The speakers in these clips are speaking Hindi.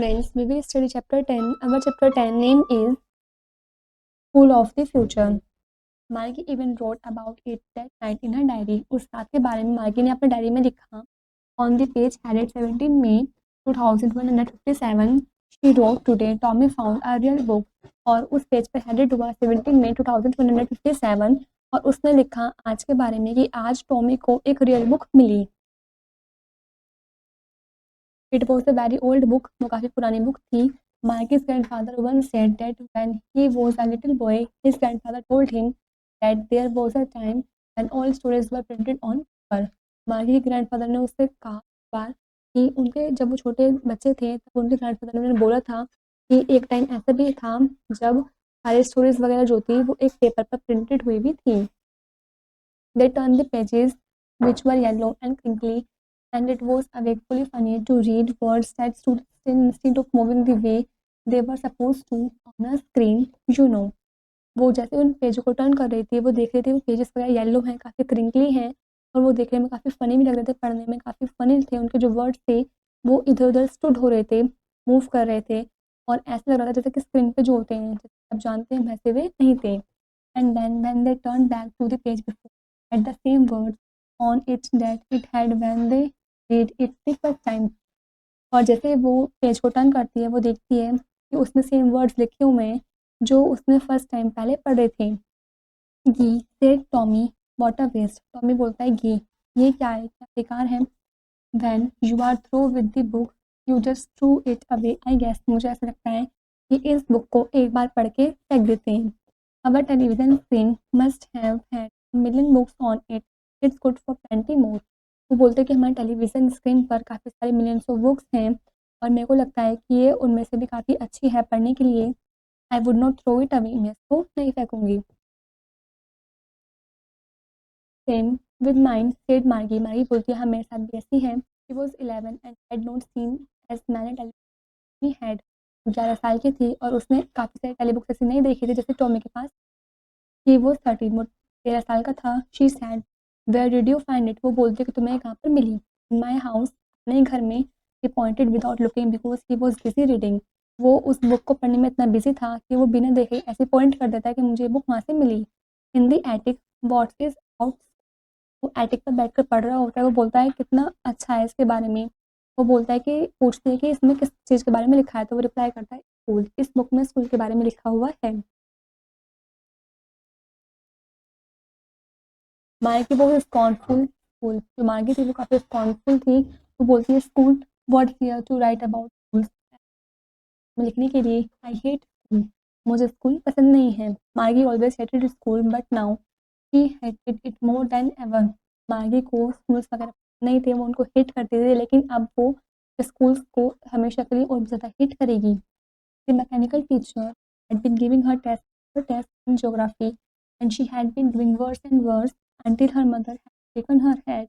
Friends, we will study chapter 10. Our chapter 10 name is School of the Future. मार्गी even wrote about it that night in her diary. उस रात के बारे में मार्गी ने अपने डायरी में लिखा. On the page headed 17 May 2157, she wrote today Tommy found a real book. और उस पेज पर हेडेड हुआ 17 मई 2157 और उसने लिखा आज के बारे में कि आज टॉमी को एक रियल बुक मिली. It was a very old book. वो काफ़ी पुरानी बुक थी. Marky's grandfather once said that when he was a little boy, his grandfather told him that there was a time when all stories were printed on paper. Marquee के ग्रैंडफादर ने उससे कहा एक बार कि उनके जब वो छोटे बच्चे थे तब उनके ग्रैंडफादर ने बोला था कि एक टाइम ऐसा भी था जब सारी स्टोरीज वगैरह जो थी वो एक पेपर पर प्रिंटेड हुई भी थी. They turned the pages which were yellow and crinkly, and it was awfully funny to read words that stood still instead of moving the way they were supposed to on a screen, you know. वो जैसे उन पेजों को टर्न कर रही थी वो देख रही थी वो पेजेस वगैरह येलो हैं, काफ़ी क्रिंकली हैं और वो देखने में काफ़ी फ़नी भी लग रहे थे, पढ़ने में काफ़ी फ़नी थे. उनके जो वर्ड्स थे वो इधर उधर स्टूड हो रहे थे, मूव कर रहे थे और ऐसा लग रहा था जैसे कि स्क्रीन पे जो होते हैं जैसे आप जानते हैं वैसे वे नहीं थे. And then when they turn back to the page before at the same words on it that it had when they read it the first time. और जैसे वो पेज को टर्न करती है वो देखती है कि उसमें सेम वर्ड्स लिखे हुए हैं जो उसने फर्स्ट टाइम पहले पढ़े थे. Gee said Tommy what a waste. Tommy बोलता है गी ये क्या है, क्या बेकार है. When you are through with the book you just throw it away. I guess मुझे ऐसा लगता है कि इस बुक को एक बार पढ़ के फेंक देते हैं. Our television screen must have had million books on it. It's good for plenty more. वो बोलते हैं कि हमारे टेलीविज़न स्क्रीन पर काफ़ी सारे मिलियंस ऑफ बुक्स हैं और मेरे को लगता है कि ये उनमें से भी काफ़ी अच्छी है पढ़ने के लिए. I would not throw it away. मैं इसको नहीं फेंकूंगी. Same with mine said Margie. Margie बोलती है हाँ मेरे साथ भी ऐसी है. She was 11 and had not seen as many television had. 11 साल की थी और उसने काफ़ी सारी टेली बुक्स ऐसी नहीं देखी थी जैसे टॉमी के पास. He was 13. वो 13 साल का था. She said where did you find it. वो बोलती है कि तुम्हें कहाँ पर मिली. इन माई हाउस. अपने घर में. He pointed without looking because he was busy reading. वो उस बुक को पढ़ने में इतना बिजी था कि वो बिना देखे ऐसे पॉइंट कर देता है कि मुझे बुक वहाँ से मिली. इन दी एटिक वॉट इज आउट. वो एटिक पर बैठ कर पढ़ रहा होता है. वो बोलता है कितना अच्छा है इसके बारे में. वो बोलता है कि पूछती है कि इसमें किस चीज़ के बारे में लिखा है तो वो रिप्लाई करता है स्कूल. इस बुक में स्कूल के बारे में लिखा हुआ है. मार्गी बहुत स्कॉर्नफुल. स्कूल जो मार्गी थी वो काफ़ी स्कॉर्नफुल थी. वो बोलती है school what here to write about school. में लिखने के लिए आई हेट स्कूल. मुझे स्कूल पसंद नहीं है. Margie always hated school but now she hated it more than ever. Margie को स्कूल्स वगैरह नहीं थे वो उनको हिट करते थे लेकिन अब वो स्कूल्स को हमेशा के लिए और ज़्यादा हिट करेगी. The mechanical teacher had been giving her test in geography and she had been doing worse and worse until her mother had taken her head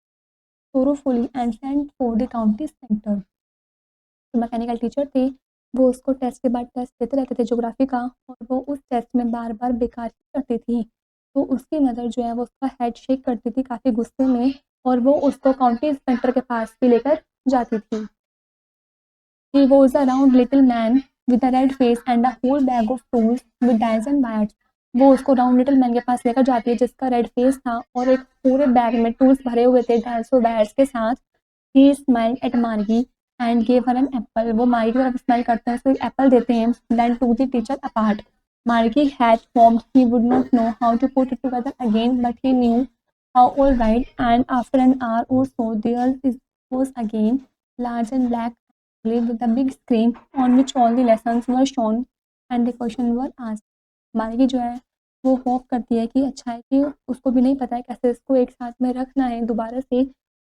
sorrowfully and sent for the county center. जो मैकेनिकल टीचर थे वो उसको टेस्ट के बाद टेस्ट देते रहते थे ज्योग्राफी का और वो उस टेस्ट में बार बार बेकार ही करती थी. तो उसकी मदर जो है वो उसका हेड शेक करती थी काफ़ी गुस्से में और वो उसको काउंटी सेंटर के पास भी लेकर जाती थी. He was a round little man with a red face and a whole bag of tools with dies and wires. वो उसको राउंड लिटिल मैन के पास लेकर जाती है जिसका रेड फेस था और एक पूरे बैग में टूल्स भरे हुए थे डायस और वायर्स के साथ. He smiled at Margie and gave her an apple. वो मार्गी की तरफ स्माइल करते हैं उसको एक एप्पल देते हैं. Then took the teacher apart. Margie had formed he would not know how to put it together again but he knew how all right. And after an hour or so there was again large and black with a big screen on which all the lessons were shown and the questions were asked. मार्गी जो है वो होप करती है कि अच्छा है कि उसको भी नहीं पता है कैसे इसको एक साथ में रखना है दोबारा से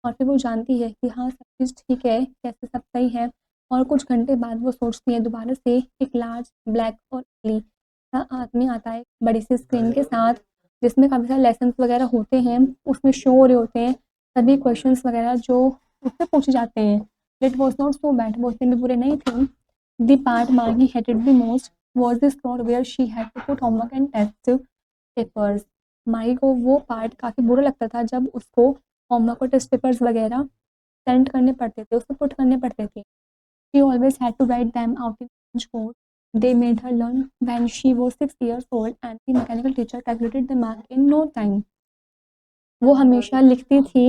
और फिर वो जानती है कि हाँ सब चीज़ ठीक है कैसे सब सही है. और कुछ घंटे बाद वो सोचती है दोबारा से एक लार्ज ब्लैक और ugly सा आदमी आता है बड़ी सी स्क्रीन के साथ जिसमें काफ़ी सारे लेसन्स वगैरह होते हैं. उसमें शो हो रहे होते हैं सभी क्वेश्चंस वगैरह जो उससे पूछे जाते हैं. It was not so bad. वो इतने भी बुरे नहीं थे. द पार्ट मार्गी hated the most was the floor where she had to put homework and test papers. माई को वो पार्ट काफ़ी बुरा लगता था जब उसको होमवर्क और टेस्ट पेपर्स वगैरह सेंड करने पड़ते थे, उसको पुट करने पड़ते थे. She always had to write them out in French code. They made her learn when she was 6 years old, and the mechanical teacher calculated the mark in no time. वो हमेशा लिखती थी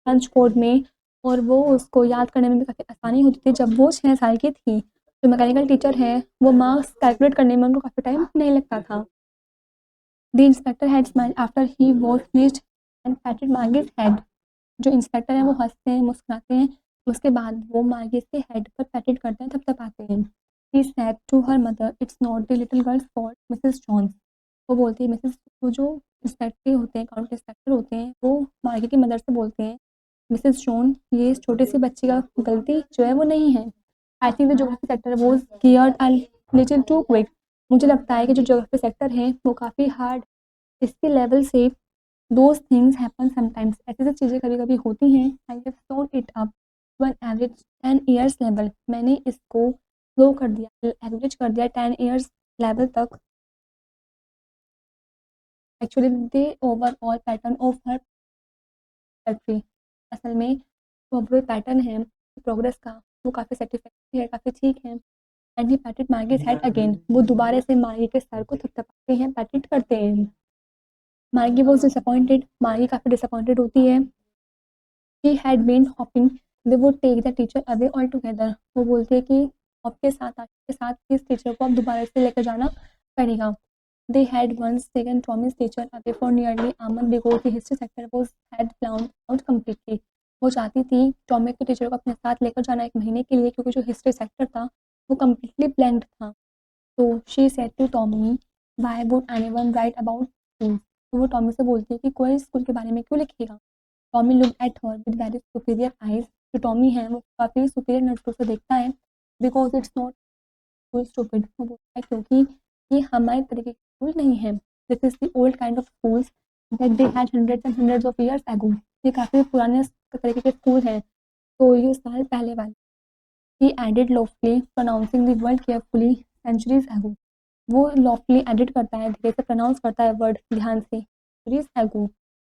पंच कोड में और वो उसको याद करने में भी काफ़ी आसानी होती थी। जब वो 6 साल की थी, जो मैकेनिकल टीचर है, वो मार्क्स कैलकुलेट करने में उनको काफ़ी टाइम नहीं लगता था। The inspector had smiled after he was finished and patted Margie's head. जो इंस्पेक्टर हैं वो हँसते हैं, मुस्कुराते हैं, उसके बाद वो मार्गीज़ के हेड पर पैटेड करते हैं, थपथपाते हैं। He said to her mother, "it's not the little girl's fault, Mrs Jones." वो बोलती है मिसेस, वो जो इंस्पेक्टर होते हैं, अकाउंट इंस्पेक्टर होते हैं, वो मार्गी की मदर से बोलते हैं, "मिसेस जॉन, ये इस छोटी सी बच्ची का गलती जो है वो नहीं है। I think the geography sector was geared a little too quick." मुझे लगता है कि जो ज्योग्राफी सेक्टर है वो काफ़ी हार्ड, इसके लेवल से दोज थिंग्स हैपन समटाइम्स, ऐसी सब चीज़ें कभी कभी होती हैं। आई हैव स्टोन it up to an average 10 years level. मैंने इसको स्लो कर दिया, एवरेज कर दिया 10 years लेवल तक। Actually the overall pattern of her poetry, असल में जो ओवरऑल पैटर्न है प्रोग्रेस का, वो काफ़ी सेटिस्फैक्ट्री है, काफ़ी ठीक है। And he patted Margie's head again, वो दोबारा से मार्गी के सर को थपथपाते हैं, पैटेड करते हैं। मार्गी वॉज डिसअपॉइंटेड, मार्गी काफ़ी डिसअपॉइंटेड होती है। She had been hoping, they would take the teacher away altogether. वो बोलती है कि हॉप के साथ, आगे के साथ इस टीचर को अब दोबारा से लेकर जाना पड़ेगा। They had once taken Tommy's teacher away for nearly a month because the history sector was had blown out completely. वो चाहती थी टॉमी के टीचर को अपने साथ लेकर जाना 1 महीने के लिए, क्योंकि जो हिस्ट्री सेक्टर था वो कम्प्लीटली ब्लैंक था। तो she said to Tommy, why would anyone write about school. तो वो टॉमी से बोलती है कि कोई स्कूल के बारे में क्यों लिखेगा। Tommy look at her with very superior eyes. जो टॉमी है वो काफ़ी सुपीरियर नज़रों से देखता है। Because it's not school stupid, वो बोलता है क्योंकि ये हमारे तरीके के स्कूल नहीं है। This is the old kind of schools that they had hundreds and hundreds of years ago. ये काफ़ी पुराने तरीके के स्कूल हैं, तो ये साल पहले वाले। He added loftily pronouncing the word carefully centuries ago. वो लॉफुली एडिट करता है, धीरे से प्रोनाउंस करता है वर्ड ध्यान से, सेंचुरीज एगो।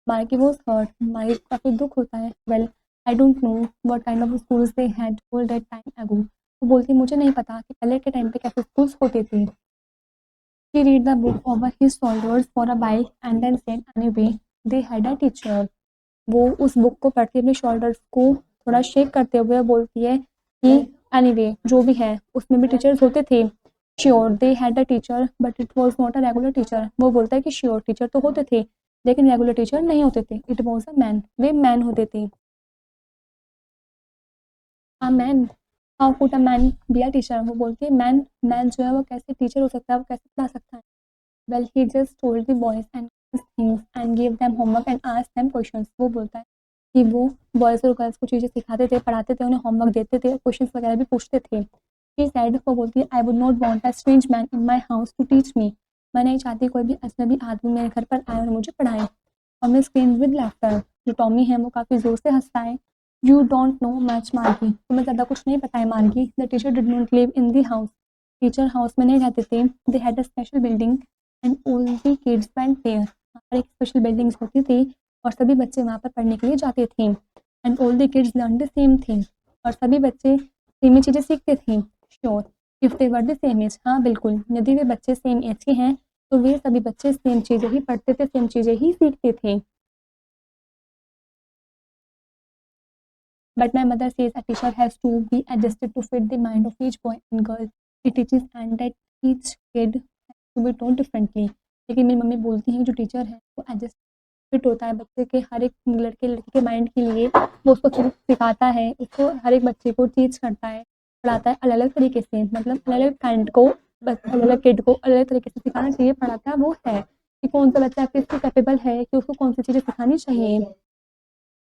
मार्गी वॉज हर्ट, मार्गी को काफ़ी दुख होता है। Well I don't know what kind of schools they had all that time एगो। वो बोलती मुझे नहीं पता कि पहले के टाइम पे कैसे स्कूल्स होते थे। He read the book over his shoulders for a while and then said, "Anyway, they had a teacher." वो उस बुक को पढ़ती है, अपने शोल्डर्स को थोड़ा शेक करते हुए बोलती है कि एनीवे जो भी है उसमें भी टीचर्स होते थे। Sure they had a teacher but it was not a regular teacher. वो बोलता है कि श्योर टीचर तो होते थे लेकिन रेगुलर टीचर नहीं होते थे। It was a man, way man होते थे। A man, how could a man be a teacher. वो बोलती है मैन, मैन जो है वो कैसे टीचर हो सकता है, वो कैसे पढ़ा सकता है। Well, he just told the boys and girls things and gave them homework and asked them questions. वो बोलता है कि वो बॉयज़ और गर्ल्स को चीज़ें सिखाते थे, पढ़ाते थे, उन्हें होमवर्क देते थे, क्वेश्चंस वगैरह भी पूछते थे। She said, वो बोलती है, I would not want a strange man in my house to teach me. मैं नहीं चाहती कोई भी अजनबी आदमी मेरे घर पर आए और मुझे पढ़ाए। Tommy screamed with laughter. जो टॉमी है वो काफ़ी ज़ोर से हंसता है। यू डोंट नो मच मार्गी, तुम्हें ज़्यादा कुछ नहीं पता है Margie. The teacher did not live in the house, teacher house में नहीं रहते थे। They had a special building and all the kids went there. वहाँ पर एक स्पेशल बिल्डिंग्स होती थी और सभी बच्चे वहाँ पर पढ़ने के लिए जाते थे। And all the kids learn the same thing, और सभी बच्चे सेम ही चीज़ें सीखते थे। Sure if they were the same age, हाँ बिल्कुल, यदि वे बच्चे सेम एज के हैं तो वे सभी बच्चे सेम चीज़ें ही पढ़ते थे, सेम चीज़ें ही सीखते थे। But my mother says a teacher has to be adjusted to fit the mind of each boy and girl he teaches and that each kid has to be taught differently. लेकिन मेरी मम्मी बोलती हैं जो टीचर है वो एडजस्ट फिट होता है बच्चे के हर एक लड़के लड़की के माइंड के लिए। वो उसको सिखाता है, उसको हर एक बच्चे को टीच करता है, पढ़ाता है अलग अलग तरीके से, मतलब अलग अलग काइंड को, अलग अलग किड को अलग अलग तरीके से सिखाना चाहिए, पढ़ाता है वो है कि कौन सा बच्चा किसको कैपेबल है कि उसको कौन सी चीज़ें सिखानी चाहिए।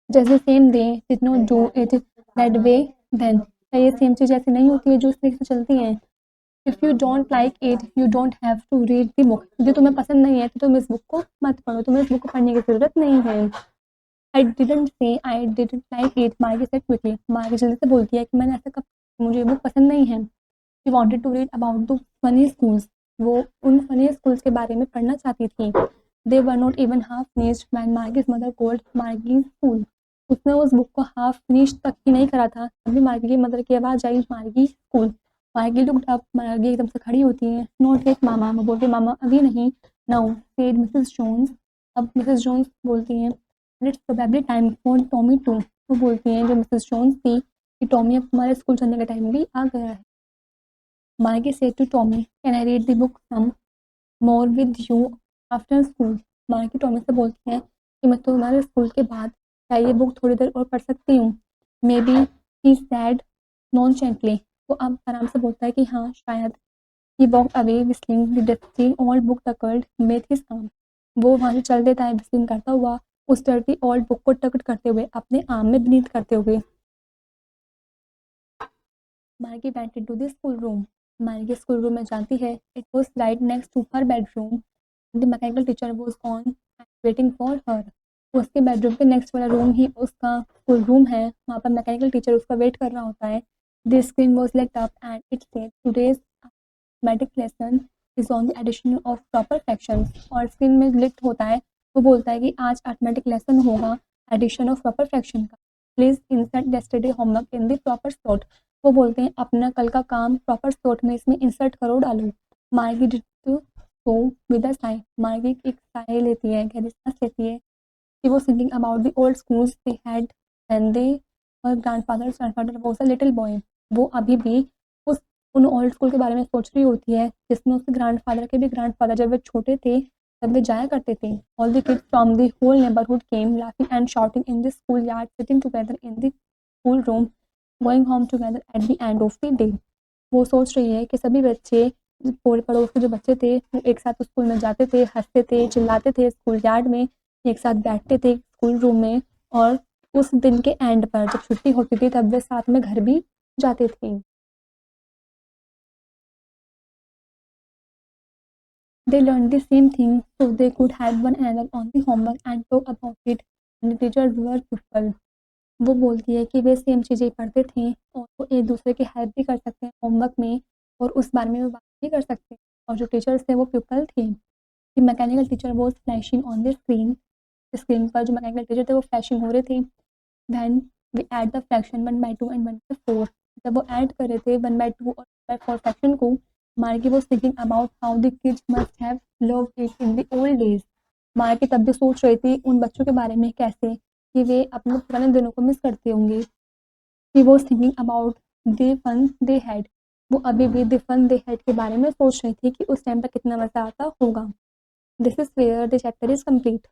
जैसे same day did not do it that way then, ये सेम चीज़ ऐसी नहीं होती है जो इस तरीके से चलती हैं। If you don't like it you don't have to read the book. यदि तुम्हें पसंद नहीं है तो तुम इस बुक को मत पढ़ो, तुम्हें इस बुक को पढ़ने की ज़रूरत नहीं है। I didn't say I didn't like it, मार्गी सेड क्विकली। मार्गी जल्दी से बोलती है कि मैंने ऐसा कब, मुझे ये बुक पसंद नहीं है। She wanted to read about the funny schools, वो उन फनी स्कूल्स के बारे में पढ़ना चाहती थी। They were not even half finished when Margie's mother called Margie's school. उसने उस बुक को हाफ फिनिश तक ही नहीं करा था, तभी मार्गी की मदर की आवाज़ आई, मार्गी स्कूल। मार्गी लुक्ड अप, मार्गी एकदम से खड़ी होती है। नॉट येट मामा, वो बोलती मामा अभी नहीं। नाउ सेड मिसेस जोन्स, अब मिसेस जोन्स बोलती हैं, it's probably time for Tommy too. वो बोलती हैं जो मिसेस जोन्स थी कि टॉमी अब तुम्हारे स्कूल चलने का टाइम भी आ गया है। Margie said to Tommy, can I read the book some more with you after school. Margie Tommy से बोलती है कि मैं तुम्हारे स्कूल के बाद क्या ये बुक थोड़ी देर और पढ़ सकती हूँ। मे बी ही सैड नॉनचेंटली, वो अब आराम से बोलता है कि हाँ शायद। He walk away whistling the dusty old book tucked with his arm. वो वहाँ से चल देता है विस्लिंग करता हुआ, उस डर्टी ओल्ड बुक को टकट करते हुए, अपने आर्म में ब्रीथ करते हुए। Margie went into the school room. Margie school room में जाती है। It was right next to her bedroom. The mechanical teacher was on and waiting for her. उसके बेडरूम के नेक्स्ट वाला रूम ही उसका स्कूल रूम है, वहाँ पर मैकेनिकल टीचर उसका वेट कर रहा होता है। The screen was lit up and it said today's mathematics lesson is on the addition of proper fractions. और स्क्रीन में लिस्ट होता है, वो बोलता है कि आज अर्थमेटिक लेसन होगा एडिशन ऑफ प्रॉपर फ्रैक्शन का। Please insert yesterday homework in the proper slot. वो बोलते हैं अपना कल का काम प्रॉपर स्लॉट में इसमें इंसर्ट करो, डालो। मार्गी did so with a Sai. मार्गी एक साय लेती है, गहरी सांस लेती है। She was thinking about the old schools they had when they her grandfather was a little boy. वो अभी भी उस उन ओल्ड स्कूल के बारे में सोच रही होती है जिसमें उसके ग्रैंडफादर के भी ग्रैंडफादर जब वे छोटे थे तब वे जाया करते थे। All the kids from the whole neighbourhood came laughing and shouting in the school yard, sitting together in the school room, going home together at the end of the day. वो सोच रही है कि सभी बच्चे, पूरे पड़ोस के जो बच्चे थे, वो एक साथ स्कूल में जाते थे, हंसते थे, चिल्लाते थे स्कूल यार्ड में, एक साथ बैठते थे स्कूल रूम में, और उस दिन के एंड पर जब छुट्टी होती थी तब वे साथ में घर भी जाते थे। They learned the same thing so they could help one another on the homework and talk about it when the teachers were pupil। वो बोलती है कि वे सेम चीज़ें पढ़ते थे और वो एक दूसरे की हेल्प भी कर सकते हैं होमवर्क में, और उस बारे में वो बात भी कर सकते हैं, और जो टीचर्स थे वो प्यूपल थे। The mechanical teacher was flashing on the screen. Screen पर जो मैकेनिकल टीचर थे वो फ्लैशिंग हो रहे थे। When we add the fraction 1/2 and 1/4। जब वो ऐड कर रहे थे 1/2 और 1/4 फ्रैक्शन को, मार्गी was thinking about how the kids must have loved it in the old days. मार्गी तब भी सोच रही थी उन बच्चों के बारे में कैसे कि वे अपने पुराने दिनों को मिस करते होंगे। He was thinking about the fun they had. वो अभी भी द फन दे हैड के बारे में सोच रही थी कि उस टाइम पर कितना मज़ा आता होगा। This is where the chapter is complete.